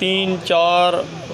3-4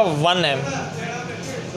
1 ml،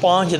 5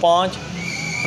5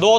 2